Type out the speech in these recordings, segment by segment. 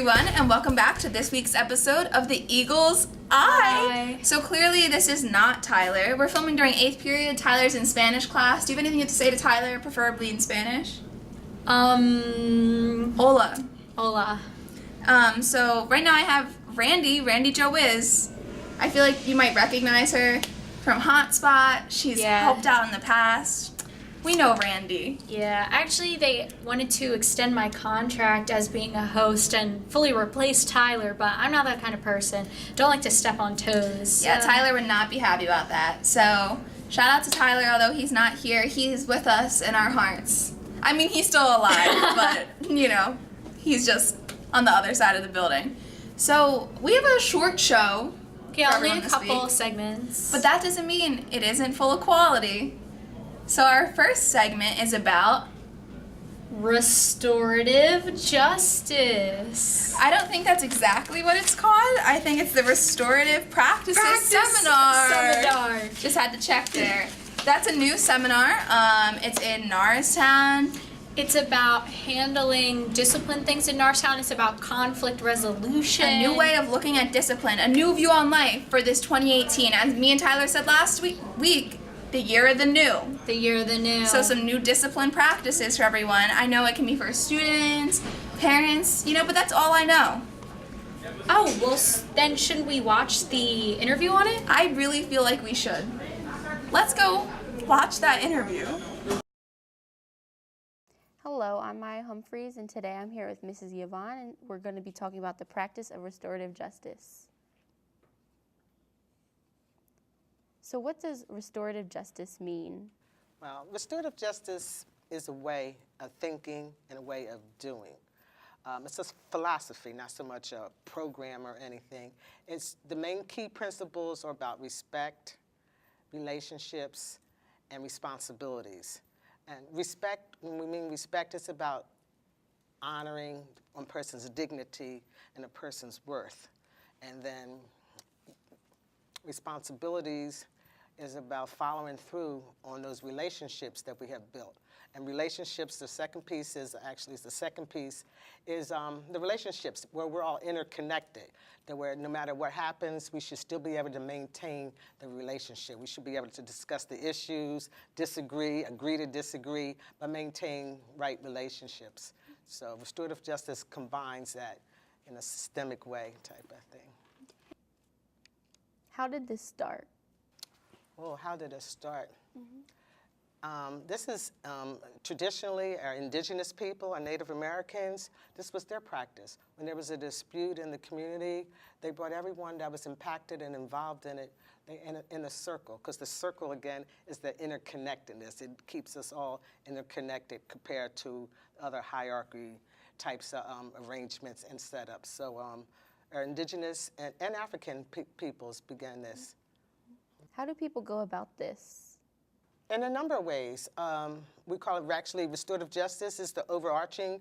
everyone, and welcome back to this week's episode of The Eagle's Eye. So clearly this is not Tyler. We're filming during 8th period. Tyler's in Spanish class. Do you have anything to say to Tyler, preferably in Spanish? Hola. Hola. So right now I have Randy Jo Wiz. I feel like you might recognize her from Hotspot. She's helped out in the past. We know Randy. Yeah, actually they wanted to extend my contract as being a host and fully replace Tyler, but I'm not that kind of person. Don't like to step on toes. Yeah, Tyler would not be happy about that. So shout out to Tyler, although he's not here. He's with us in our hearts. I mean, he's still alive, but, you know, he's just on the other side of the building. So we have a short show. Okay, only a couple segments. But that doesn't mean it isn't full of quality. So our first segment is about restorative justice. I don't think that's exactly what it's called. I think it's the Restorative Practices Seminar. Just had to check there. That's a new seminar. It's in Norristown. It's about handling discipline things in Norristown. It's about conflict resolution. A new way of looking at discipline. A new view on life for this 2018. As me and Tyler said last week, the year of the new. The year of the new. So some new discipline practices for everyone. I know it can be for students, parents, you know, but that's all I know. Oh, well, then shouldn't we watch the interview on it? I really feel like we should. Let's go watch that interview. Hello, I'm Maya Humphreys, and today I'm here with Mrs. Yvonne, and we're going to be talking about the practice of restorative justice. So what does restorative justice mean? Well, restorative justice is a way of thinking and a way of doing. It's a philosophy, not so much a program or anything. It's the main key principles are about respect, relationships, and responsibilities. And respect, when we mean respect, it's about honoring a person's dignity and a person's worth. And then responsibilities is about following through on those relationships that we have built. And relationships, the second piece is the relationships where we're all interconnected, that where no matter what happens, we should still be able to maintain the relationship. We should be able to discuss the issues, disagree, agree to disagree, but maintain right relationships. So restorative justice combines that in a systemic way type of thing. How did this start? Well, how did it start? This is traditionally our indigenous people, our Native Americans, this was their practice. When there was a dispute in the community, they brought everyone that was impacted and involved in it in a circle, because the circle, again, is the interconnectedness. It keeps us all interconnected compared to other hierarchy types of arrangements and setups. So our indigenous and African peoples began this. How do people go about this? In a number of ways. We call it actually restorative justice is the overarching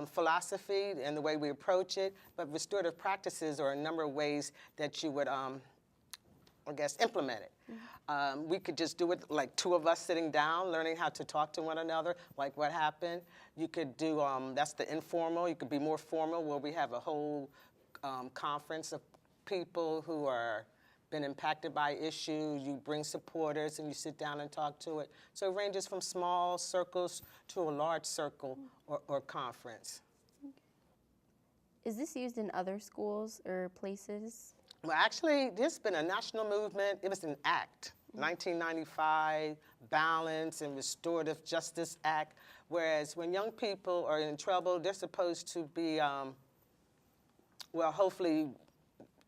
philosophy and the way we approach it, but restorative practices are a number of ways that you would, I guess, implement it. We could just do it like two of us sitting down, learning how to talk to one another, like what happened. You could do, that's the informal. You could be more formal, where we have a whole conference of people who are been impacted by issues, you bring supporters and you sit down and talk to it. So it ranges from small circles to a large circle or conference. Is this used in other schools or places? Well, actually, there's been a national movement. It was an act, 1995, Balance and Restorative Justice Act, whereas when young people are in trouble, they're supposed to be, well, hopefully,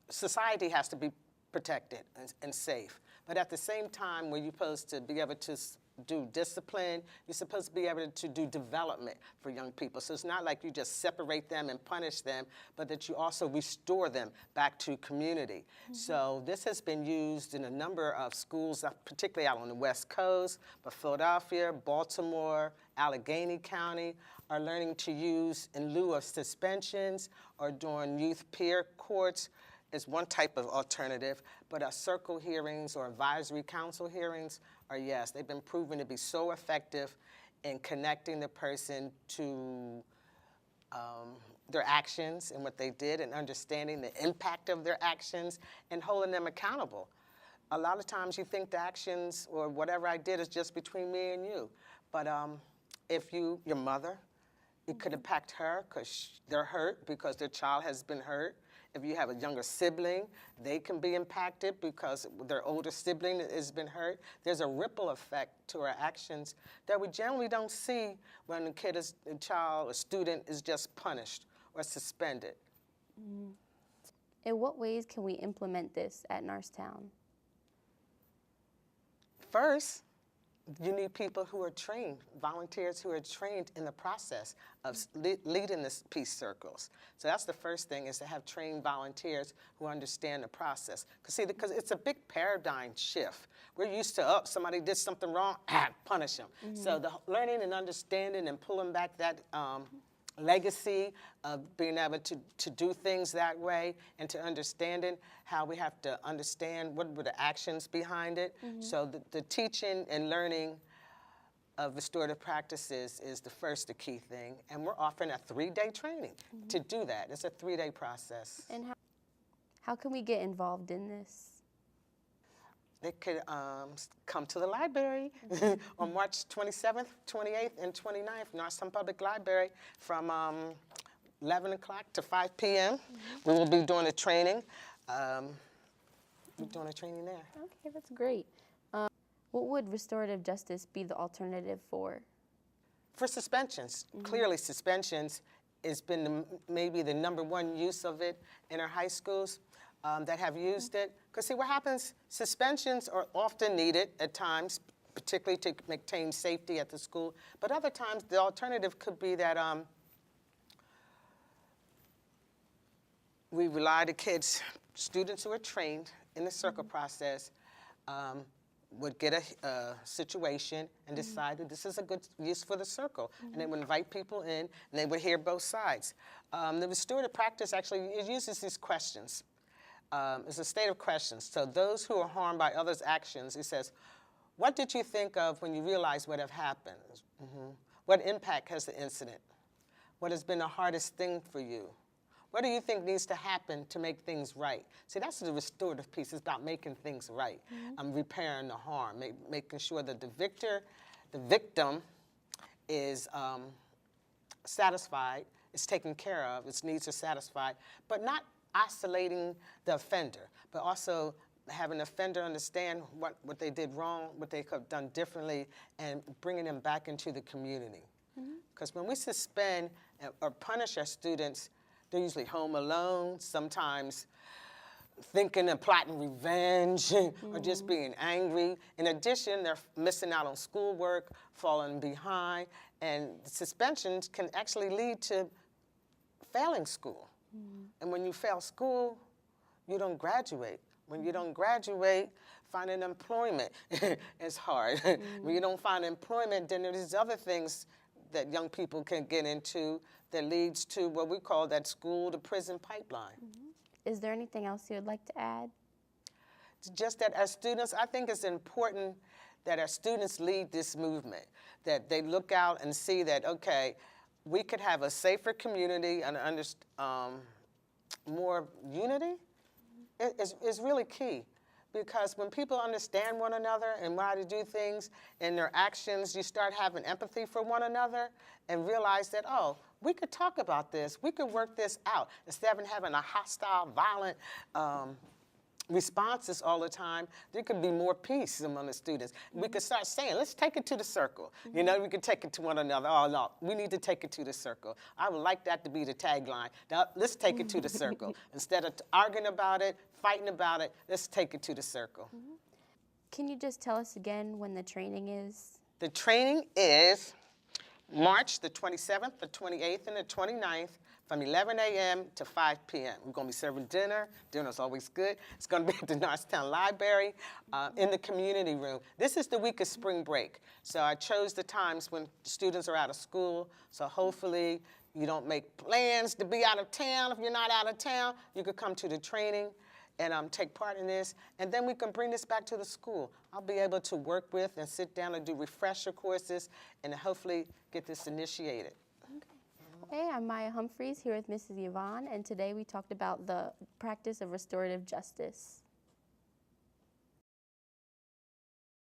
society has to be protected and safe. But at the same time, when you're supposed to be able to do discipline, you're supposed to be able to do development for young people. So it's not like you just separate them and punish them, but that you also restore them back to community. So this has been used in a number of schools, particularly out on the West Coast, but Philadelphia, Baltimore, Allegheny County are learning to use in lieu of suspensions or during youth peer courts is one type of alternative, but circle hearings or advisory council hearings are, yes, they've been proven to be so effective in connecting the person to their actions and what they did and understanding the impact of their actions and holding them accountable. A lot of times you think the actions or whatever I did is just between me and you. But if your mother, it could impact her because they're hurt because their child has been hurt. If you have a younger sibling, they can be impacted because their older sibling has been hurt. There's a ripple effect to our actions that we generally don't see when a child, a student is just punished or suspended. In what ways can we implement this at Norristown? First, you need people who are trained, volunteers who are trained in the process of leading the peace circles. So that's the first thing, is to have trained volunteers who understand the process. Because it's a big paradigm shift. We're used to, oh, somebody did something wrong, punish them. So the learning and understanding and pulling back that legacy of being able to do things that way and to understanding how we have to understand what were the actions behind it. So the teaching and learning of restorative practices is the key thing. And we're offering a 3-day training to do that. It's a 3-day process. And how can we get involved in this? They could come to the library on March 27th, 28th, and 29th, Norristown Public Library from 11 o'clock to 5 p.m. We will be doing a training. We're doing a training there. Okay, that's great. What would restorative justice be the alternative for? For suspensions, clearly suspensions has been maybe the #1 use of it in our high schools. That have used it. Because see what happens, suspensions are often needed at times, particularly to maintain safety at the school. But other times the alternative could be that we rely the kids, students who are trained in the circle process, would get a situation and decide that this is a good use for the circle. And they would invite people in and they would hear both sides. The restorative practice actually, it uses these questions. It's a state of questions. So those who are harmed by others' actions, it says, what did you think of when you realized what have happened? What impact has the incident? What has been the hardest thing for you? What do you think needs to happen to make things right? See, that's the restorative piece. It's about making things right, repairing the harm, making sure that the victim is satisfied, is taken care of, its needs are satisfied, but not isolating the offender, but also having the offender understand what they did wrong, what they could have done differently, and bringing them back into the community. Because when we suspend or punish our students, they're usually home alone, sometimes thinking and plotting revenge or just being angry. In addition, they're missing out on schoolwork, falling behind, and suspensions can actually lead to failing school. And when you fail school, you don't graduate. When you don't graduate, finding employment is hard. When you don't find employment, then there's other things that young people can get into that leads to what we call that school to prison pipeline. Is there anything else you would like to add? It's just that our students, I think it's important that our students lead this movement, that they look out and see that, okay, we could have a safer community and more unity is really key. Because when people understand one another and why to do things and their actions, you start having empathy for one another and realize that, oh, we could talk about this, we could work this out, instead of having a hostile, violent responses all the time. There could be more peace among the students. We could start saying, let's take it to the circle. You know, we could take it to one another. Oh, no, we need to take it to the circle. I would like that to be the tagline. Now, let's take it to the circle. Instead of arguing about it, fighting about it, let's take it to the circle. Can you just tell us again when the training is? The training is March the 27th, the 28th, and the 29th from 11 a.m. to 5 p.m. We're going to be serving dinner. Dinner's always good. It's going to be at the Norristown Library in the community room. This is the week of spring break. So I chose the times when students are out of school. So hopefully you don't make plans to be out of town. If you're not out of town, you could come to the training and take part in this, and then we can bring this back to the school. I'll be able to work with and sit down and do refresher courses and hopefully get this initiated. Okay. Hey, I'm Maya Humphreys here with Mrs. Yvonne, and today we talked about the practice of restorative justice.